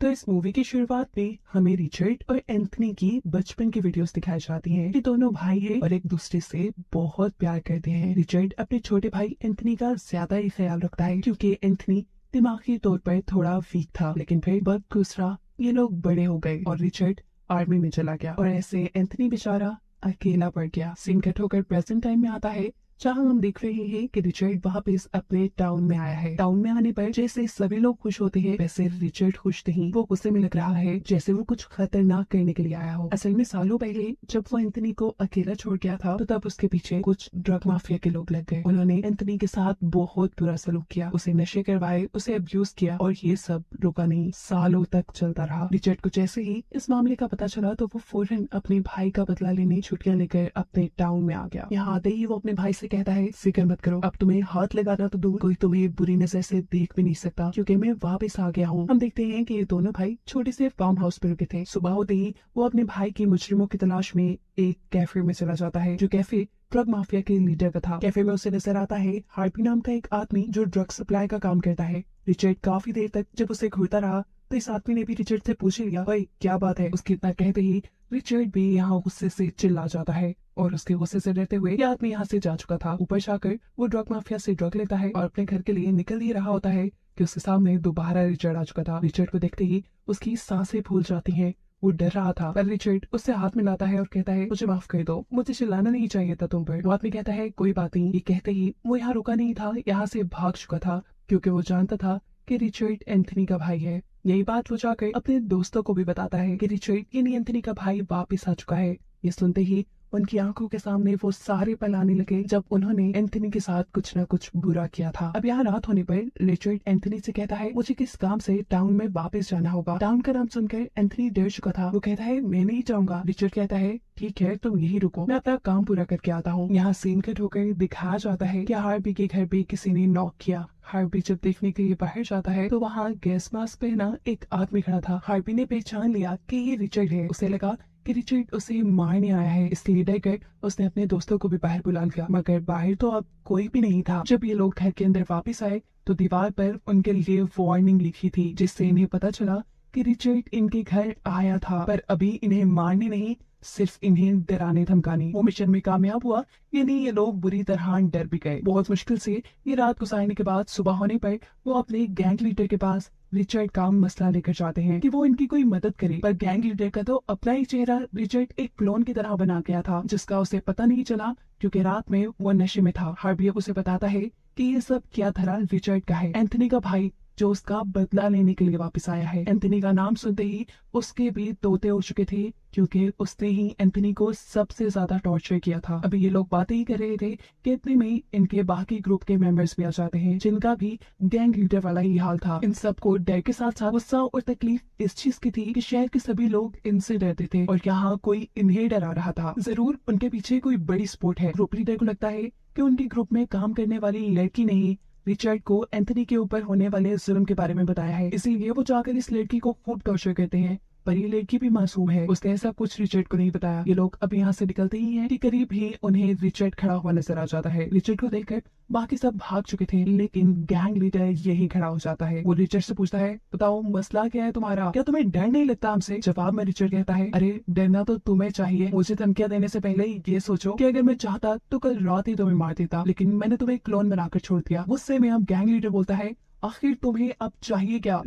तो इस मूवी की शुरुआत में हमें रिचर्ड और एंथनी की बचपन की वीडियोस दिखाई जाती हैं। ये दोनों भाई हैं और एक दूसरे से बहुत प्यार करते हैं। रिचर्ड अपने छोटे भाई एंथनी का ज्यादा ही ख्याल रखता है क्योंकि एंथनी दिमागी तौर पर थोड़ा वीक था। लेकिन फिर वक्त गुजरा, ये लोग बड़े हो गए और रिचर्ड आर्मी में चला गया और ऐसे एंथनी बेचारा अकेला पड़ गया। सीन कट होकर प्रेजेंट टाइम में आता है जहाँ हम देख रहे हैं कि रिचर्ड वापस अपने टाउन में आया है। टाउन में आने पर जैसे सभी लोग खुश होते हैं वैसे रिचर्ड खुश नहीं। वो गुस्से में लग रहा है जैसे वो कुछ खतरनाक करने के लिए आया हो। असल में सालों पहले जब वो एंथनी को अकेला छोड़ गया था तो तब उसके पीछे कुछ ड्रग माफिया के लोग लग गए। उन्होंने एंथनी के साथ बहुत बुरा सलूक किया, उसे नशे करवाए, उसे अब्यूज किया और ये सब रुका नहीं, सालों तक चलता रहा। रिचर्ड को जैसे ही इस मामले का पता चला तो वो फौरन अपने भाई का बदला लेने छुट्टियां लेकर अपने टाउन में आ गया। यहाँ आते ही वो अपने भाई से कहता है, फिक्र मत करो, अब तुम्हें हाथ लगाना तो दूर, कोई तुम्हें बुरी नजर से देख भी नहीं सकता क्योंकि मैं वापस आ गया हूँ। हम देखते हैं कि ये दोनों भाई छोटे से फार्म हाउस पर रुके थे। सुबह होते ही वो अपने भाई की मुजरिमों की तलाश में एक कैफे में चला जाता है जो कैफे ड्रग माफिया के लीडर का था। कैफे में उसे नजर आता है हार्पी नाम का एक आदमी जो ड्रग सप्लाई का काम करता है। रिचर्ड काफी देर तक जब उसे घूरता रहा तो इस आदमी ने भी रिचर्ड से पूछ लिया, भाई क्या बात है। उसके इतना कहते ही रिचर्ड भी यहाँ गुस्से से चिल्ला जाता है और उसके गुस्से से डरते हुए ये आदमी यहाँ से जा चुका था। ऊपर जाकर वो ड्रग माफिया से ड्रग लेता है और अपने घर के लिए निकल ही रहा होता है कि उसके सामने दोबारा रिचर्ड आ चुका था। रिचर्ड को देखते ही उसकी सांसें फूल जाती हैं। वो डर रहा था पर रिचर्ड उससे हाथ मिलाता है और कहता है, मुझे माफ कर दो, मुझे चिल्लाना नहीं चाहिए था तुम पर। वो आदमी कहता है, कोई बात नहीं। ये कहते ही वो यहाँ रुका नहीं था, यहाँ से भाग चुका था क्योंकि वो जानता था कि रिचर्ड एंथनी का भाई है। यही बात वो जाकर अपने दोस्तों को भी बताता है कि रिचर्ड यानी एंथनी का भाई वापस आ चुका है। ये सुनते ही उनकी आंखों के सामने वो सारे पल आने लगे जब उन्होंने एंथनी के साथ कुछ न कुछ बुरा किया था। अब यहाँ रात होने पर रिचर्ड एंथनी से कहता है, मुझे किस काम से टाउन में वापस जाना होगा। टाउन का नाम सुनकर एंथनी डर चुका था। वो कहता है, मैं नहीं जाऊंगा। रिचर्ड कहता है, ठीक है तुम यही रुको, मैं अपना काम पूरा करके आता हूँ। यहाँ सीन कट होकर दिखाया जाता है कि हार्पी के घर पे किसी ने नॉक किया। हार्पी जब देखने के लिए बाहर जाता है तो वहाँ गैस मास्क पहना एक आदमी खड़ा था। हार्पी ने पहचान लिया कि ये रिचर्ड है। उसे लगा कि रिचर्ड उसे मारने आया है, इसलिए डरकर उसने अपने दोस्तों को भी बाहर बुला लिया। मगर बाहर तो अब कोई भी नहीं था। जब ये लोग घर के अंदर वापस आए तो दीवार पर उनके लिए वार्निंग लिखी थी जिससे इन्हें पता चला कि रिचर्ड इनके घर आया था पर अभी इन्हें मारने नहीं, सिर्फ इन्हें डराने धमकाने। वो मिशन में कामयाब हुआ, यानी ये लोग बुरी तरह डर भी गए। बहुत मुश्किल से ये रात गुजारने के बाद सुबह होने पर वो अपने गैंग लीडर के पास रिचर्ड का मसला लेकर जाते हैं कि वो इनकी कोई मदद करे। पर गैंग लीडर का तो अपना ही चेहरा रिचर्ड एक क्लोन की तरह बना गया था जिसका उसे पता नहीं चला क्योंकि रात में वो नशे में था। हार्पी उसे बताता है कि ये सब क्या धरा रिचर्ड का है, एंथनी का भाई जो उसका बदला लेने के लिए वापस आया है। एंथनी का नाम सुनते ही उसके भी तोते उड़ चुके थे क्योंकि उसने ही एंथनी को सबसे ज्यादा टॉर्चर किया था। अभी ये लोग बातें ही कर रहे थे कि इतने में इनके बाकी ग्रुप के मेंबर्स भी आ जाते हैं जिनका भी गैंग लीडर वाला ही हाल था। इन सबको डर के साथ साथ गुस्सा और तकलीफ इस चीज की थी कि शहर के सभी लोग इनसे डरते थे और यहाँ कोई इन्हें डरा रहा था। जरूर उनके पीछे कोई बड़ी स्पोर्ट है। ग्रुप लीडर को लगता है कि उनके ग्रुप में काम करने वाली लड़की नहीं रिचर्ड को एंथनी के ऊपर होने वाले जुल्म के बारे में बताया है, इसीलिए वो जाकर इस लड़की को खूब टॉर्चर करते हैं। पर ये लड़की भी मासूम है, उसने ऐसा कुछ रिचर्ड को नहीं बताया। ये लोग अब यहाँ से निकलते ही हैं कि करीब ही उन्हें रिचर्ड खड़ा हुआ नजर आ जाता है। रिचर्ड को देखकर बाकी सब भाग चुके थे लेकिन गैंग लीडर यही खड़ा हो जाता है। वो रिचर्ड से पूछता है, बताओ मसला क्या है तुम्हारा, क्या तुम्हें डर नहीं लगता हमसे। जवाब में रिचर्ड कहता है, अरे डरना तो तुम्हें चाहिए, मुझे धमकियां देने से पहले ये सोचो कि अगर मैं चाहता तो कल रात ही तुम्हें मार देता, लेकिन मैंने तुम्हें क्लोन बनाकर छोड़ दिया। गुस्से में अब गैंग लीडर बोलता है, आखिर तुम्हें अब चाहिए क्या।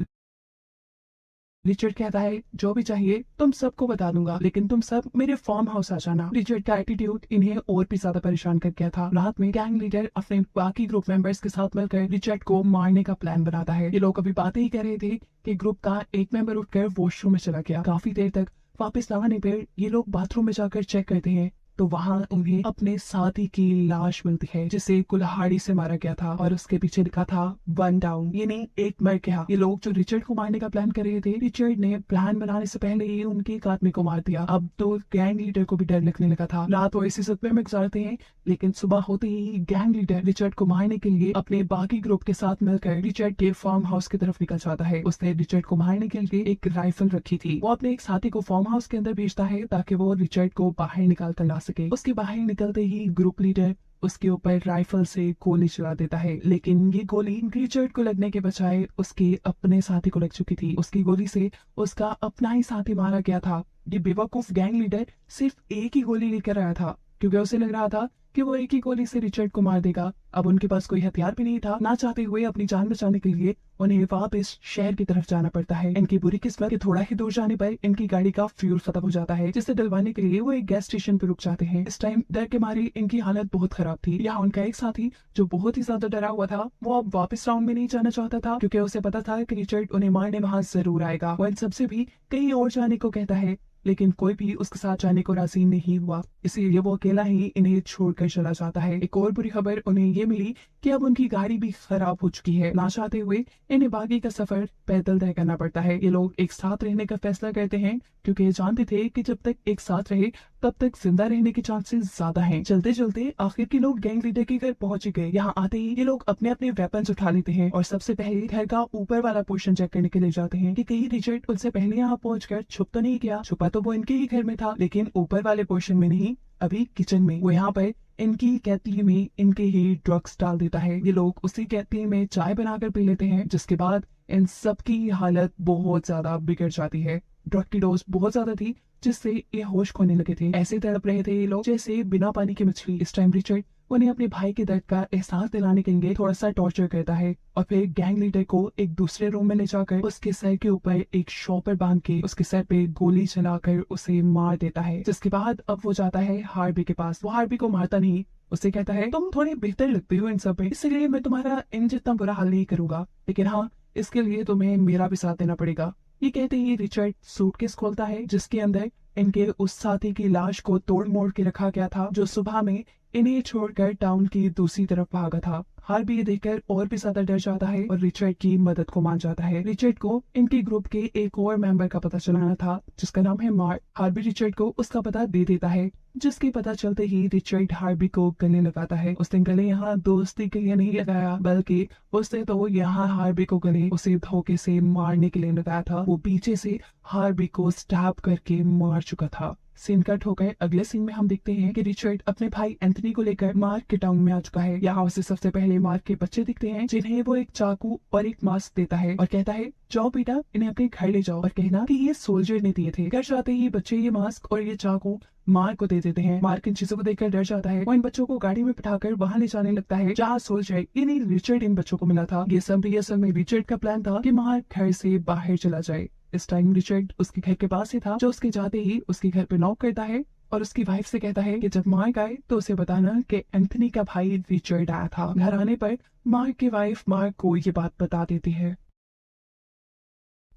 रिचर्ड कहता है, जो भी चाहिए तुम सबको बता दूंगा लेकिन तुम सब मेरे फार्म हाउस आ जाना। रिचर्ड का एटीट्यूड इन्हें और भी ज्यादा परेशान कर गया था। रात में गैंग लीडर अपने बाकी ग्रुप मेंबर्स के साथ मिलकर रिचर्ड को मारने का प्लान बनाता है। ये लोग अभी बातें ही कर रहे थे कि ग्रुप का एक मेंबर उठकर वॉशरूम में चला गया। काफी देर तक वापस ना आने पर ये लोग बाथरूम में जाकर चेक करते हैं तो वहाँ उन्हें अपने साथी की लाश मिलती है जिसे कुल्हाड़ी से मारा गया था और उसके पीछे लिखा था 1 डाउन, यानी एक मर गया। ये लोग जो रिचर्ड को मारने का प्लान कर रहे थे, रिचर्ड ने प्लान बनाने से पहले ही उनके एक आदमी को मार दिया। अब तो गैंग लीडर को भी डर लगने लगा था। रात वो इसी सदमे में गुजारते हैं लेकिन सुबह होते ही गैंग लीडर रिचर्ड को मारने के लिए अपने बाकी ग्रुप के साथ मिलकर रिचर्ड के फार्म हाउस की तरफ निकल जाता है। उसने रिचर्ड को मारने के लिए एक राइफल रखी थी। वो अपने एक साथी को फार्म हाउस के अंदर भेजता है ताकि वो रिचर्ड को बाहर निकाल कर ला सके। उसके बाहर निकलते ही ग्रुप लीडर उसके ऊपर राइफल से गोली चला देता है, लेकिन ये गोली रिचर्ड को लगने के बजाय उसके अपने साथी को लग चुकी थी। उसकी गोली से उसका अपना ही साथी मारा गया था। ये बेवकूफ गैंग लीडर सिर्फ एक ही गोली लेकर आया था, क्योंकि उसे लग रहा था कि वो एक ही गोली से रिचर्ड को मार देगा। अब उनके पास कोई हथियार भी नहीं था। ना चाहते हुए अपनी जान बचाने के लिए उन्हें वापस शहर की तरफ जाना पड़ता है। इनकी बुरी किस्मत के थोड़ा ही दूर जाने पर इनकी गाड़ी का फ्यूल खत्म हो जाता है, जिसे डलवाने के लिए वो एक गैस स्टेशन पर रुक जाते हैं। इस टाइम डर के मारे इनकी हालत बहुत खराब थी। यहाँ उनका एक साथी जो बहुत ही ज्यादा डरा हुआ था, वो अब वापस राउंड में नहीं जाना चाहता था, क्योंकि उसे पता था कि रिचर्ड उन्हें मारने वहां जरूर आएगा। वो इन सबसे भी कहीं और जाने को कहता है, लेकिन कोई भी उसके साथ जाने को राजी नहीं हुआ, इसीलिए वो अकेला ही इन्हें छोड़कर चला जाता है। एक और बुरी खबर उन्हें ये मिली कि अब उनकी गाड़ी भी खराब हो चुकी है। ना चाहते हुए इन्हें बाकी का सफर पैदल तय करना पड़ता है। ये लोग एक साथ रहने का फैसला करते हैं, क्योंकि ये जानते थे कि जब तक एक साथ रहे तब तक जिंदा रहने के चांसेस ज्यादा हैं। चलते चलते आखिर के लोग गैंग लीडर के घर पहुंच गए। यहाँ आते ही ये लोग अपने अपने वेपन्स उठा लेते हैं और सबसे पहले घर का ऊपर वाला पोर्शन चेक करने के लिए जाते हैं कि कहीं रिचर्ड उनसे पहले यहाँ पहुंचकर छुप तो नहीं गया। छुपा तो वो इनके ही घर में था, लेकिन ऊपर वाले पोर्शन में नहीं, अभी किचन में। वो यहाँ पर इनकी केतली में इनके ही ड्रग्स डाल देता है। ये लोग उसी केतली में चाय बनाकर पी लेते हैं, जिसके बाद इन सबकी हालत बहुत ज्यादा बिगड़ जाती है। ड्रग की डोज बहुत ज्यादा थी, जिससे ये होश खोने लगे थे। ऐसे तड़प रहे थे ये लोग जैसे बिना पानी की मछली। इस टाइम रिचर्ड उन्हें अपने भाई के दर्द का एहसास दिलाने के लिए थोड़ा सा टॉर्चर करता है और फिर गैंग लीडर को एक दूसरे रूम में ले जाकर उसके सर के ऊपर एक शॉपर बांध के उसके सर पे गोली चलाकर उसे मार देता है। जिसके बाद अब वो जाता है हार्बी के पास। वो हार्बी को मारता नहीं, उसे कहता है तुम थोड़े बेहतर लगते हो इन सब में, इसलिए मैं तुम्हारा इन जितना बुरा हाल नहीं करूंगा, लेकिन हाँ, इसके लिए तुम्हें मेरा भी साथ देना पड़ेगा। ये कहते ही रिचर्ड सूटकेस खोलता है, जिसके अंदर इनके उस साथी की लाश को तोड़ मोड़ के रखा गया था, जो सुबह में इन्हें छोड़कर टाउन की दूसरी तरफ भागा था। हार्बी ये देखकर और भी ज्यादा डर जाता है और रिचर्ड की मदद को मान जाता है। रिचर्ड को इनके ग्रुप के एक और मेंबर का पता चलाना था, जिसका नाम है मार्क। हार्बी रिचर्ड को उसका पता दे देता है, जिसके पता चलते ही रिचर्ड हार्बी को गले लगाता है। उसने गले यहाँ दोस्ती के लिए नहीं लगाया, बल्कि उसने तो यहाँ हार्बी को गले उसे धोखे से मारने के लिए लगाया था। वो पीछे से हार्बी को स्टैब करके मार चुका था। सीन कट हो गए। अगले सीन में हम देखते हैं कि रिचर्ड अपने भाई एंथनी को लेकर मार्क के टाउन में आ चुका है। यहाँ उसे सबसे पहले मार्क के बच्चे दिखते हैं, जिन्हें वो एक चाकू और एक मास्क देता है और कहता है जाओ बेटा, इन्हें अपने घर ले जाओ और कहना कि ये सोल्जर ने दिए थे। घर जाते ही बच्चे ये मास्क और ये चाकू मार्क को दे देते हैं। मार्क इन चीजों को देखकर डर जाता है। वो इन बच्चों को गाड़ी में बिठाकर वहां ले जाने लगता है जहाँ सोल्जर यानी रिचर्ड इन बच्चों को मिला था। ये सब भी असल में रिचर्ड का प्लान था कि मार्क घर से बाहर चला जाए। इस टाइम रिचर्ड उसके घर के पास ही था, जो उसके जाते ही उसके घर पे नॉक करता है और उसकी वाइफ से कहता है कि जब मार्क आए तो उसे बताना कि एंथनी का भाई रिचर्ड आया था। घर आने पर मार्क की वाइफ मार्क को ये बात बता देती है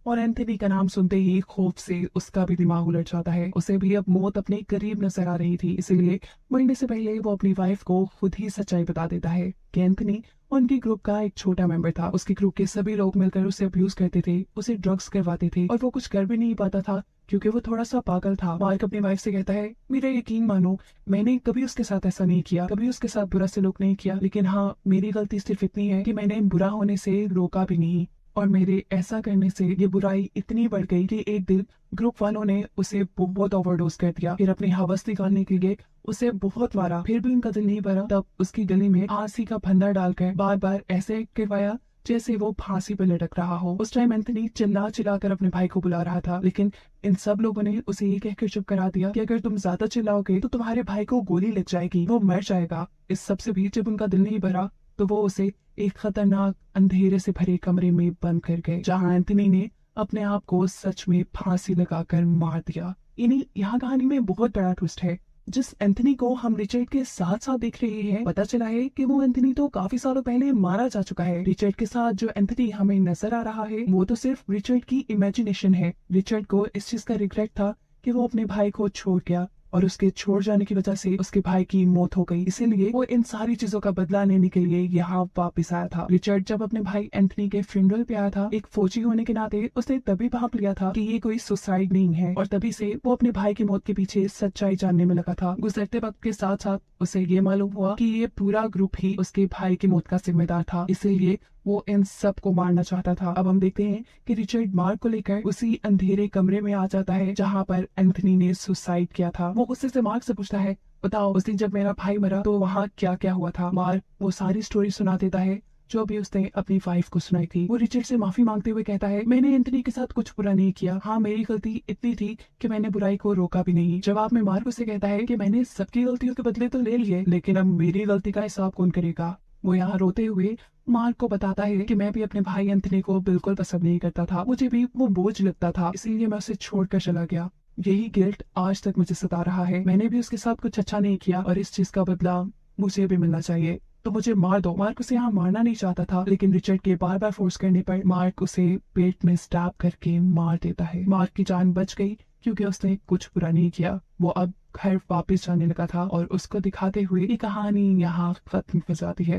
और एंथनी का नाम सुनते ही खौफ से उसका भी दिमाग उलट जाता है। उसे भी अब मौत अपने करीब नजर आ रही थी, इसलिए मरने से पहले वो अपनी वाइफ को खुद ही सच्चाई बता देता है कि एंथनी उनके ग्रुप का एक छोटा मेंबर था। उसके ग्रुप के सभी लोग मिलकर उसे अब्यूज करते थे, उसे ड्रग्स करवाते थे और वो कुछ कर भी नहीं पाता था, क्योंकि वो थोड़ा सा पागल था। मार्क अपनी वाइफ से कहता है मेरा यकीन मानो, मैंने कभी उसके साथ ऐसा नहीं किया, कभी उसके साथ बुरा सलूक नहीं किया, लेकिन हाँ, मेरी गलती सिर्फ इतनी है कि मैंने बुरा होने से रोका भी नहीं और मेरे ऐसा करने से ये बुराई इतनी बढ़ गई कि एक दिन ग्रुप वालों ने उसे बहुत ओवरडोज कर दिया। फिर अपनी हवस निकालने के लिए उसे बहुत मारा, फिर भी उनका दिल नहीं भरा। तब उसकी गले में फांसी का फंदा डालकर बार बार ऐसे करवाया जैसे वो फांसी पर लटक रहा हो। उस टाइम एंथनी चिल्ला चिल्लाकर अपने भाई को बुला रहा था, लेकिन इन सब लोगों ने उसे ये कहकर चुप करा दिया कि अगर तुम ज्यादा चिल्लाओगे तो तुम्हारे भाई को गोली लग जाएगी, वो मर जाएगा। इस सबसे भी जब उनका दिल नहीं भरा तो वो उसे एक खतरनाक अंधेरे से भरे कमरे में बंद कर गए, जहाँ एंथनी ने अपने आप को सच में फांसी लगाकर मार दिया। यहाँ कहानी में बहुत बड़ा ट्विस्ट है। जिस एंथनी को हम रिचर्ड के साथ साथ देख रहे हैं, पता चला है कि वो एंथनी तो काफी सालों पहले मारा जा चुका है। रिचर्ड के साथ जो एंथनी हमें नजर आ रहा है वो तो सिर्फ रिचर्ड की इमेजिनेशन है। रिचर्ड को इस चीज का रिग्रेट था कि वो अपने भाई को छोड़ गया और उसके छोड़ जाने की वजह से उसके भाई की मौत हो गई, इसीलिए वो इन सारी चीजों का बदला लेने के लिए यहाँ वापस आया था। रिचर्ड जब अपने भाई एंथनी के फ्यूनरल पे आया था, एक फौजी होने के नाते उसने तभी भाप लिया था कि ये कोई सुसाइड नहीं है और तभी से वो अपने भाई की मौत के पीछे सच्चाई जानने में लगा था। गुजरते वक्त के साथ साथ उसे ये मालूम हुआ कि ये पूरा ग्रुप ही उसके भाई की मौत का जिम्मेदार था, इसीलिए वो इन सब को मारना चाहता था। अब हम देखते हैं कि रिचर्ड मार्क को लेकर उसी अंधेरे कमरे में आ जाता है जहाँ पर एंथनी ने सुसाइड किया था। वो गुस्से से मार्क से पूछता है बताओ उस दिन जब मेरा भाई मरा तो वहाँ क्या क्या हुआ था। मार्क वो सारी स्टोरी सुना देता है जो भी उसने अपनी वाइफ को सुनाई थी। वो रिचर्ड से माफी मांगते हुए कहता है, मैंने एंथनी के साथ कुछ बुरा नहीं किया। हाँ, मेरी गलती इतनी थी कि मैंने बुराई को रोका भी नहीं। जवाब में मार्क उसे कहता है कि मैंने सबकी गलतियों के बदले तो ले लिए, लेकिन अब मेरी गलती का हिसाब कौन करेगा। वो यहाँ रोते हुए मार्क को बताता है कि मैं भी अपने भाई एंथनी को बिल्कुल पसंद नहीं करता था, मुझे भी वो बोझ लगता था, इसीलिए मैं उसे छोड़कर चला गया। यही गिल्ट आज तक मुझे सता रहा है। मैंने भी उसके साथ कुछ अच्छा नहीं किया और इस चीज का बदला मुझे भी मिलना चाहिए, तो मुझे मार दो। मार्क उसे यहाँ मारना नहीं चाहता था, लेकिन रिचर्ड के बार बार फोर्स करने पर मार्क उसे पेट में स्टैब करके मार देता है। मार्क की जान बच गई क्योंकि उसने कुछ बुरा नहीं किया। वो अब घर वापस जाने लगा था और उसको दिखाते हुए ये कहानी यहाँ खत्म हो जाती है।